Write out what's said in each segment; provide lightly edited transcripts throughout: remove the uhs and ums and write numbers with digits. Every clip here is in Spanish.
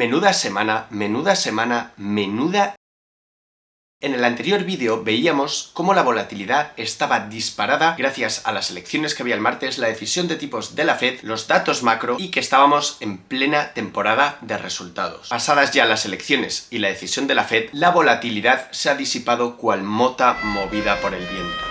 Menuda semana. En el anterior vídeo veíamos cómo la volatilidad estaba disparada gracias a las elecciones que había el martes, la decisión de tipos de la Fed, los datos macro y que estábamos en plena temporada de resultados. Pasadas ya las elecciones y la decisión de la Fed, la volatilidad se ha disipado cual mota movida por el viento.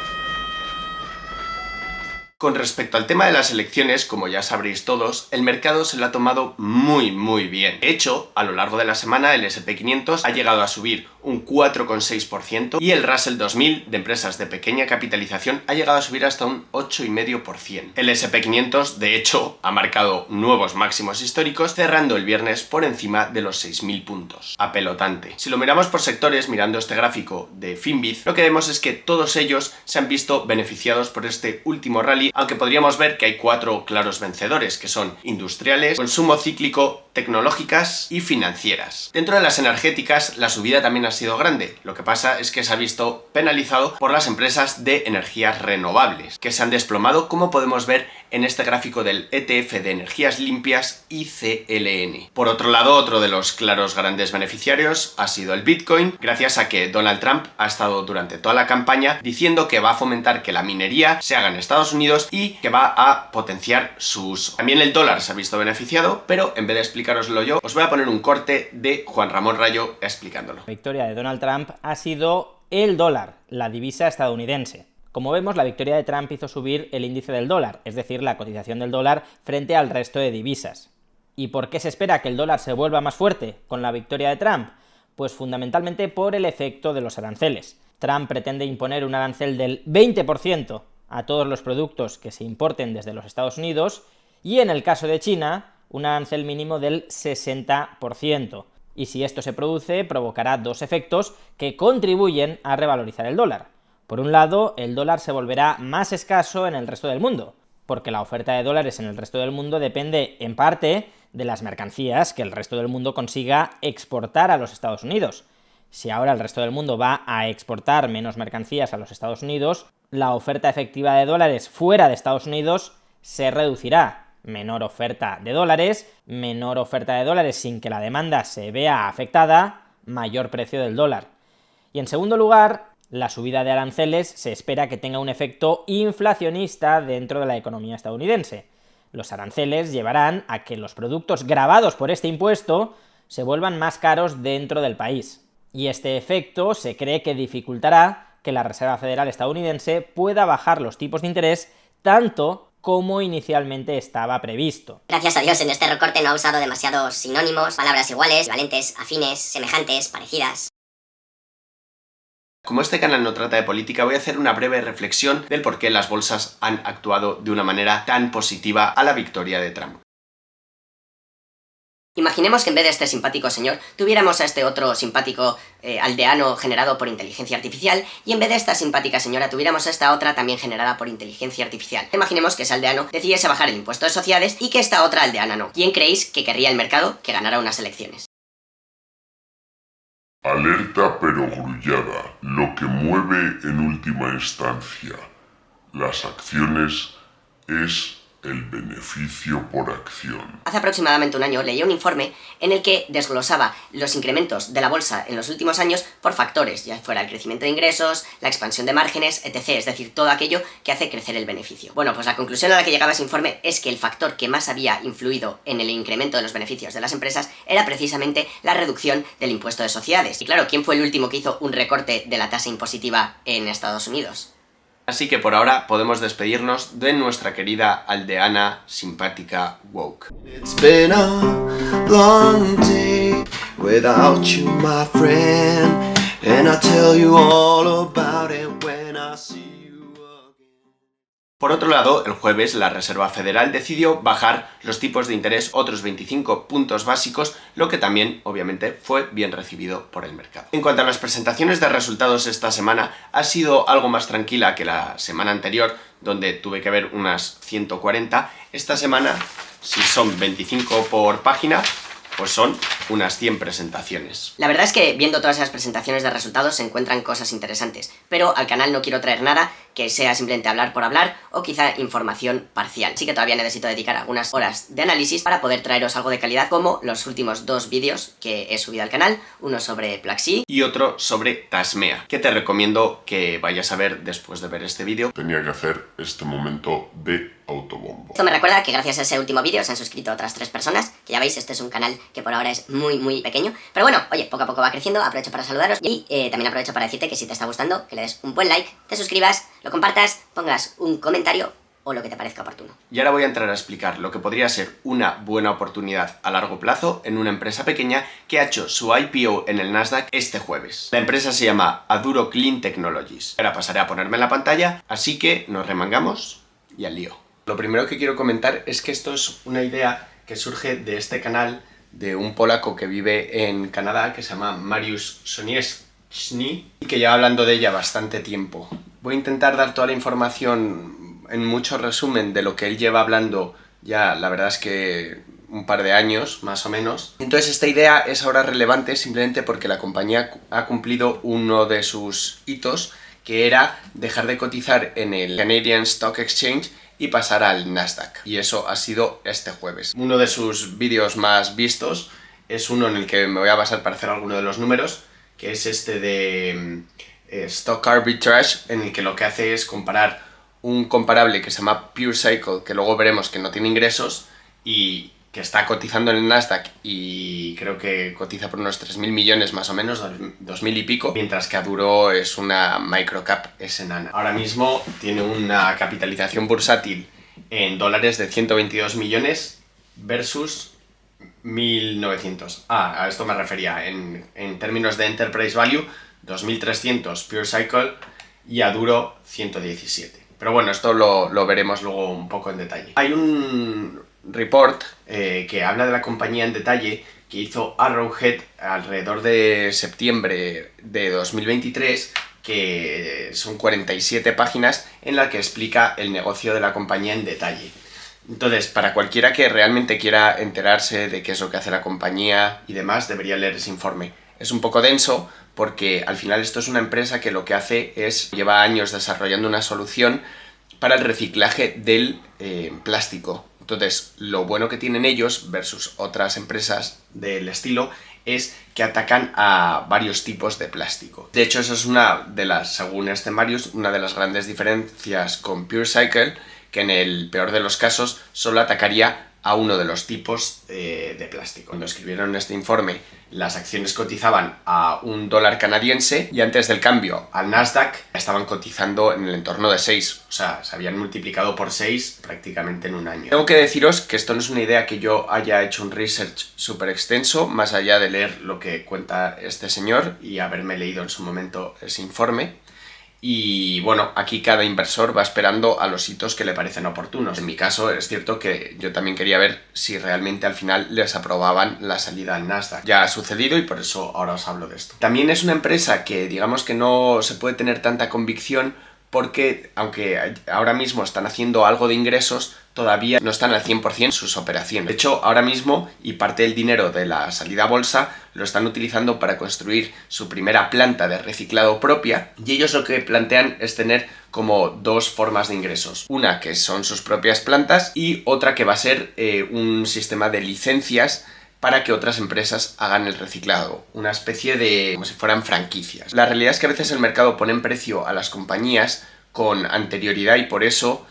Con respecto al tema de las elecciones, como ya sabréis todos, el mercado se lo ha tomado muy bien. De hecho, a lo largo de la semana el S&P 500 ha llegado a subir un 4,6% y el Russell 2000 de empresas de pequeña capitalización ha llegado a subir hasta un 8,5%. El S&P 500, de hecho, ha marcado nuevos máximos históricos, cerrando el viernes por encima de los 6.000 puntos. Apelotante. Si lo miramos por sectores, mirando este gráfico de Finviz, lo que vemos es que todos ellos se han visto beneficiados por este último rally, aunque podríamos ver que hay 4 claros vencedores, que son industriales, consumo cíclico, tecnológicas y financieras. Dentro de las energéticas, la subida también ha sido grande. Lo que pasa es que se ha visto penalizado por las empresas de energías renovables, que se han desplomado, como podemos ver en este gráfico del ETF de energías limpias ICLN. Por otro lado, otro de los claros grandes beneficiarios ha sido el Bitcoin, gracias a que Donald Trump ha estado durante toda la campaña diciendo que va a fomentar que la minería se haga en Estados Unidos y que va a potenciar su uso. También el dólar se ha visto beneficiado, pero en vez de explicároslo yo, os voy a poner un corte de Juan Ramón Rayo explicándolo. La victoria de Donald Trump ha sido el dólar, la divisa estadounidense. Como vemos, la victoria de Trump hizo subir el índice del dólar, es decir, la cotización del dólar frente al resto de divisas. ¿Y por qué se espera que el dólar se vuelva más fuerte con la victoria de Trump? Pues fundamentalmente por el efecto de los aranceles. Trump pretende imponer un arancel del 20% a todos los productos que se importen desde los Estados Unidos y, en el caso de China, un arancel mínimo del 60%. Y si esto se produce, provocará dos efectos que contribuyen a revalorizar el dólar. Por un lado, el dólar se volverá más escaso en el resto del mundo, porque la oferta de dólares en el resto del mundo depende, en parte, de las mercancías que el resto del mundo consiga exportar a los Estados Unidos. Si ahora el resto del mundo va a exportar menos mercancías a los Estados Unidos, la oferta efectiva de dólares fuera de Estados Unidos se reducirá. Menor oferta de dólares sin que la demanda se vea afectada, mayor precio del dólar. Y en segundo lugar, la subida de aranceles se espera que tenga un efecto inflacionista dentro de la economía estadounidense. Los aranceles llevarán a que los productos gravados por este impuesto se vuelvan más caros dentro del país. Y este efecto se cree que dificultará que la Reserva Federal estadounidense pueda bajar los tipos de interés tanto como inicialmente estaba previsto. Gracias a Dios en este recorte no ha usado demasiados sinónimos, palabras iguales, equivalentes, afines, semejantes, parecidas. Como este canal no trata de política, voy a hacer una breve reflexión del por qué las bolsas han actuado de una manera tan positiva a la victoria de Trump. Imaginemos que en vez de este simpático señor, tuviéramos a este otro simpático aldeano generado por inteligencia artificial, y en vez de esta simpática señora tuviéramos a esta otra también generada por inteligencia artificial. Imaginemos que ese aldeano decidiese bajar el impuesto de sociedades y que esta otra aldeana no. ¿Quién creéis que querría el mercado que ganara unas elecciones? Alerta pero grullada. Lo que mueve en última instancia las acciones es el beneficio por acción. Hace aproximadamente un año leí un informe en el que desglosaba los incrementos de la bolsa en los últimos años por factores, ya fuera el crecimiento de ingresos, la expansión de márgenes, etc. Es decir, todo aquello que hace crecer el beneficio. Bueno, pues la conclusión a la que llegaba ese informe es que el factor que más había influido en el incremento de los beneficios de las empresas era precisamente la reducción del impuesto de sociedades. Y claro, ¿quién fue el último que hizo un recorte de la tasa impositiva en Estados Unidos? Así que por ahora podemos despedirnos de nuestra querida aldeana simpática woke. It's been a long day without you, my friend, and I'll tell you all about it when I see you again. Por otro lado, el jueves la Reserva Federal decidió bajar los tipos de interés otros 25 puntos básicos, lo que también, obviamente, fue bien recibido por el mercado. En cuanto a las presentaciones de resultados esta semana, ha sido algo más tranquila que la semana anterior, donde tuve que ver unas 140. Esta semana, si son 25 por página, pues son unas 100 presentaciones. La verdad es que viendo todas esas presentaciones de resultados se encuentran cosas interesantes, pero al canal no quiero traer nada que sea simplemente hablar por hablar o quizá información parcial. Sí que todavía necesito dedicar algunas horas de análisis para poder traeros algo de calidad, como los últimos 2 vídeos que he subido al canal, uno sobre Plaxi y otro sobre Tasmea, que te recomiendo que vayas a ver después de ver este vídeo. Tenía que hacer este momento de autobombo. Esto me recuerda que gracias a ese último vídeo se han suscrito otras 3 personas, que ya veis, este es un canal que por ahora es muy pequeño, pero bueno, oye, poco a poco va creciendo. Aprovecho para saludaros y también aprovecho para decirte que si te está gustando, que le des un buen like, te suscribas, lo compartas, pongas un comentario o lo que te parezca oportuno. Y ahora voy a entrar a explicar lo que podría ser una buena oportunidad a largo plazo en una empresa pequeña que ha hecho su IPO en el Nasdaq este jueves. La empresa se llama Aduro Clean Technologies. Ahora pasaré a ponerme en la pantalla, así que nos remangamos y al lío. Lo primero que quiero comentar es que esto es una idea que surge de este canal de un polaco que vive en Canadá que se llama Mariusz Sonieczny y que lleva hablando de ella bastante tiempo. Voy a intentar dar toda la información en mucho resumen de lo que él lleva hablando ya, la verdad es que un par de años, más o menos. Entonces esta idea es ahora relevante simplemente porque la compañía ha cumplido uno de sus hitos, que era dejar de cotizar en el Canadian Stock Exchange y pasar al Nasdaq. Y eso ha sido este jueves. Uno de sus vídeos más vistos es uno en el que me voy a basar para hacer alguno de los números, que es este de Stock Arbitrage, en el que lo que hace es comparar un comparable que se llama Pure Cycle, que luego veremos que no tiene ingresos y que está cotizando en el Nasdaq y creo que cotiza por unos 3.000 millones más o menos, 2.000 y pico, mientras que Aduro es una microcap, es enana. Ahora mismo tiene una capitalización bursátil en dólares de 122 millones versus 1.900. A esto me refería, en términos de Enterprise Value, 2.300 Pure Cycle y Aduro 117. Pero bueno, esto lo veremos luego un poco en detalle. Hay un report que habla de la compañía en detalle que hizo Arrowhead alrededor de septiembre de 2023, que son 47 páginas en la que explica el negocio de la compañía en detalle. Entonces, para cualquiera que realmente quiera enterarse de qué es lo que hace la compañía y demás, debería leer ese informe. Es un poco denso porque al final esto es una empresa que lo que hace es, lleva años desarrollando una solución para el reciclaje del plástico. Entonces, lo bueno que tienen ellos versus otras empresas del estilo es que atacan a varios tipos de plástico. De hecho, eso es una de las, según este Mariusz, una de las grandes diferencias con Pure Cycle, que en el peor de los casos solo atacaría a uno de los tipos de plástico. Cuando escribieron este informe, las acciones cotizaban a $1 canadiense y antes del cambio al Nasdaq estaban cotizando en el entorno de 6, o sea, se habían multiplicado por 6 prácticamente en un año. Tengo que deciros que esto no es una idea que yo haya hecho un research súper extenso, más allá de leer lo que cuenta este señor y haberme leído en su momento ese informe. Y bueno, aquí cada inversor va esperando a los hitos que le parecen oportunos. En mi caso es cierto que yo también quería ver si realmente al final les aprobaban la salida al Nasdaq. Ya ha sucedido y por eso ahora os hablo de esto. También es una empresa que digamos que no se puede tener tanta convicción porque aunque ahora mismo están haciendo algo de ingresos, todavía no están al 100% sus operaciones. De hecho, ahora mismo, y parte del dinero de la salida a bolsa, lo están utilizando para construir su primera planta de reciclado propia, y ellos lo que plantean es tener como 2 formas de ingresos. Una que son sus propias plantas y otra que va a ser un sistema de licencias para que otras empresas hagan el reciclado, una especie de como si fueran franquicias. La realidad es que a veces el mercado pone en precio a las compañías con anterioridad y por eso,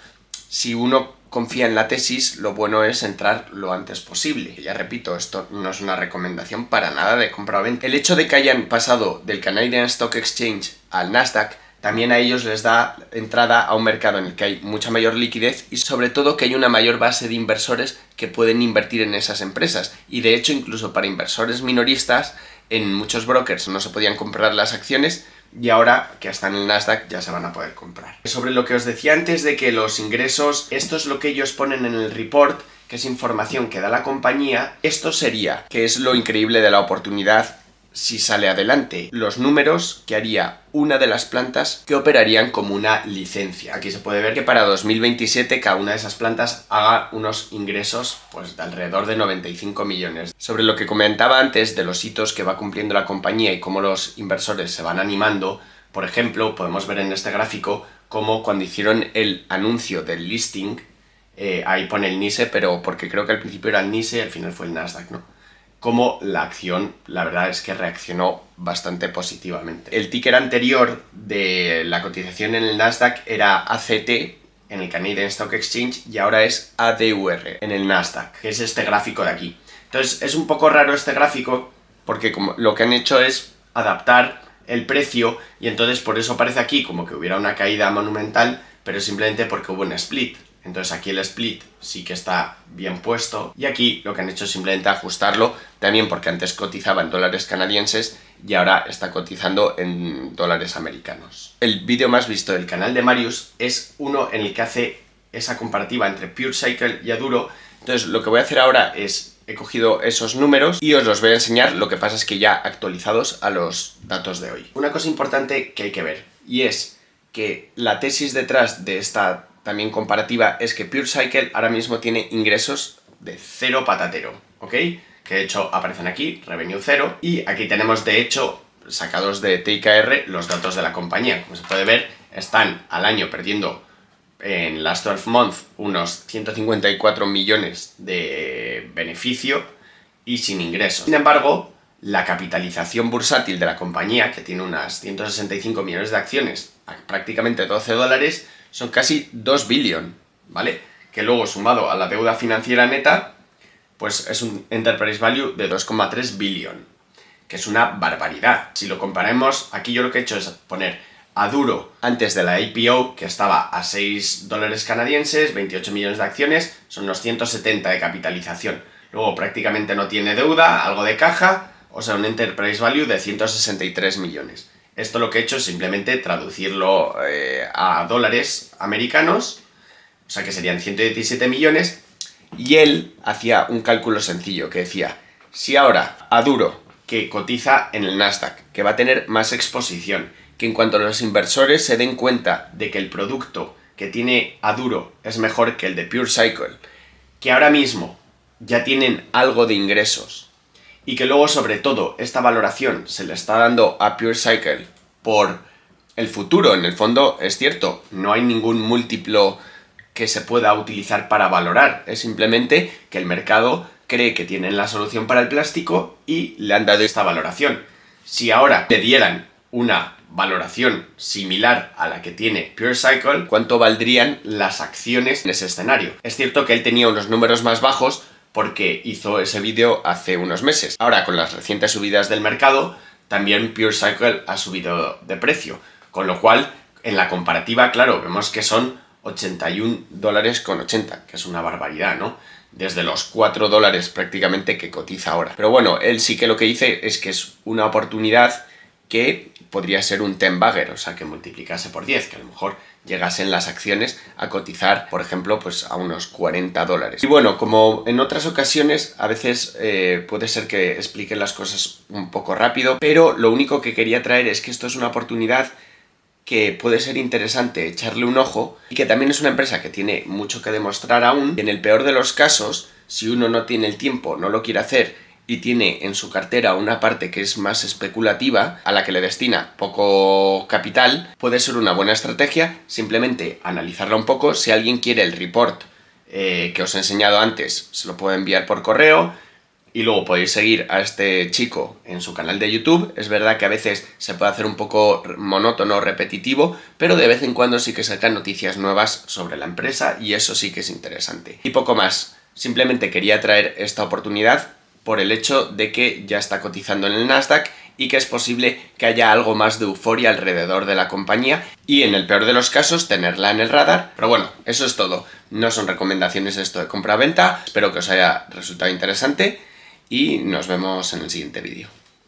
si uno confía en la tesis, lo bueno es entrar lo antes posible. Ya repito, esto no es una recomendación para nada de compra o venta. El hecho de que hayan pasado del Canadian Stock Exchange al Nasdaq también a ellos les da entrada a un mercado en el que hay mucha mayor liquidez y sobre todo que hay una mayor base de inversores que pueden invertir en esas empresas. Y de hecho, incluso para inversores minoristas, en muchos brokers no se podían comprar las acciones y ahora que están en el Nasdaq ya se van a poder comprar. Sobre lo que os decía antes de que los ingresos, esto es lo que ellos ponen en el report, que es información que da la compañía. Esto sería, que es lo increíble de la oportunidad si sale adelante los números que haría una de las plantas que operarían como una licencia. Aquí se puede ver que para 2027 cada una de esas plantas haga unos ingresos pues de alrededor de 95 millones. Sobre lo que comentaba antes de los hitos que va cumpliendo la compañía y cómo los inversores se van animando, por ejemplo, podemos ver en este gráfico cómo cuando hicieron el anuncio del listing, ahí pone el NYSE, pero porque creo que al principio era el NYSE y al final fue el Nasdaq, ¿no? Como la acción, la verdad es que reaccionó bastante positivamente. El ticker anterior de la cotización en el Nasdaq era ACT, en el Canadian Stock Exchange, y ahora es ADUR, en el Nasdaq, que es este gráfico de aquí. Entonces, es un poco raro este gráfico, porque como lo que han hecho es adaptar el precio, y entonces por eso parece aquí como que hubiera una caída monumental, pero simplemente porque hubo un split. Entonces aquí el split sí que está bien puesto, y aquí lo que han hecho es simplemente ajustarlo, también porque antes cotizaba en dólares canadienses y ahora está cotizando en dólares americanos. El vídeo más visto del canal de Marius es uno en el que hace esa comparativa entre PureCycle y Aduro. Entonces lo que voy a hacer ahora es, he cogido esos números y os los voy a enseñar, lo que pasa es que ya actualizados a los datos de hoy. Una cosa importante que hay que ver, y es que la tesis detrás de esta también comparativa es que PureCycle ahora mismo tiene ingresos de cero patatero, ¿ok? Que de hecho aparecen aquí, revenue cero, y aquí tenemos de hecho sacados de TIKR los datos de la compañía. Como se puede ver, están al año perdiendo en last 12 months unos 154 millones de beneficio y sin ingresos. Sin embargo, la capitalización bursátil de la compañía, que tiene unas 165 millones de acciones a prácticamente $12, son casi 2 billion, ¿vale? Que luego sumado a la deuda financiera neta, pues es un enterprise value de 2,3 billion, que es una barbaridad. Si lo comparamos, aquí yo lo que he hecho es poner Aduro antes de la IPO, que estaba a $6 canadienses, 28 millones de acciones, son unos 170 de capitalización. Luego prácticamente no tiene deuda, algo de caja, o sea, un enterprise value de 163 millones. Esto lo que he hecho es simplemente traducirlo a dólares americanos, o sea que serían 117 millones, y él hacía un cálculo sencillo que decía, si ahora Aduro, que cotiza en el Nasdaq, que va a tener más exposición, que en cuanto los inversores se den cuenta de que el producto que tiene Aduro es mejor que el de PureCycle, que ahora mismo ya tienen algo de ingresos, y que luego sobre todo esta valoración se le está dando a PureCycle por el futuro, en el fondo es cierto, no hay ningún múltiplo que se pueda utilizar para valorar, es simplemente que el mercado cree que tienen la solución para el plástico y le han dado esta valoración. Si ahora le dieran una valoración similar a la que tiene PureCycle, ¿cuánto valdrían las acciones en ese escenario? Es cierto que él tenía unos números más bajos porque hizo ese vídeo hace unos meses. Ahora, con las recientes subidas del mercado, también PureCycle ha subido de precio, con lo cual, en la comparativa, claro, vemos que son $81,80, que es una barbaridad, ¿no? Desde los $4 prácticamente que cotiza ahora. Pero bueno, él sí que lo que dice es que es una oportunidad que podría ser un 10-bagger, o sea, que multiplicase por 10, que a lo mejor llegasen las acciones a cotizar, por ejemplo, pues a unos $40. Y bueno, como en otras ocasiones, a veces puede ser que explique las cosas un poco rápido, pero lo único que quería traer es que esto es una oportunidad que puede ser interesante echarle un ojo, y que también es una empresa que tiene mucho que demostrar aún. En el peor de los casos, si uno no tiene el tiempo, no lo quiere hacer, y tiene en su cartera una parte que es más especulativa, a la que le destina poco capital, puede ser una buena estrategia simplemente analizarla un poco. Si alguien quiere el report que os he enseñado antes, se lo puedo enviar por correo, y luego podéis seguir a este chico en su canal de YouTube. Es verdad que a veces se puede hacer un poco monótono, repetitivo, pero de vez en cuando sí que sacan noticias nuevas sobre la empresa, y eso sí que es interesante. Y poco más, simplemente quería traer esta oportunidad por el hecho de que ya está cotizando en el Nasdaq y que es posible que haya algo más de euforia alrededor de la compañía, y en el peor de los casos tenerla en el radar. Pero bueno, eso es todo. No son recomendaciones esto de compra-venta. Espero que os haya resultado interesante y nos vemos en el siguiente vídeo.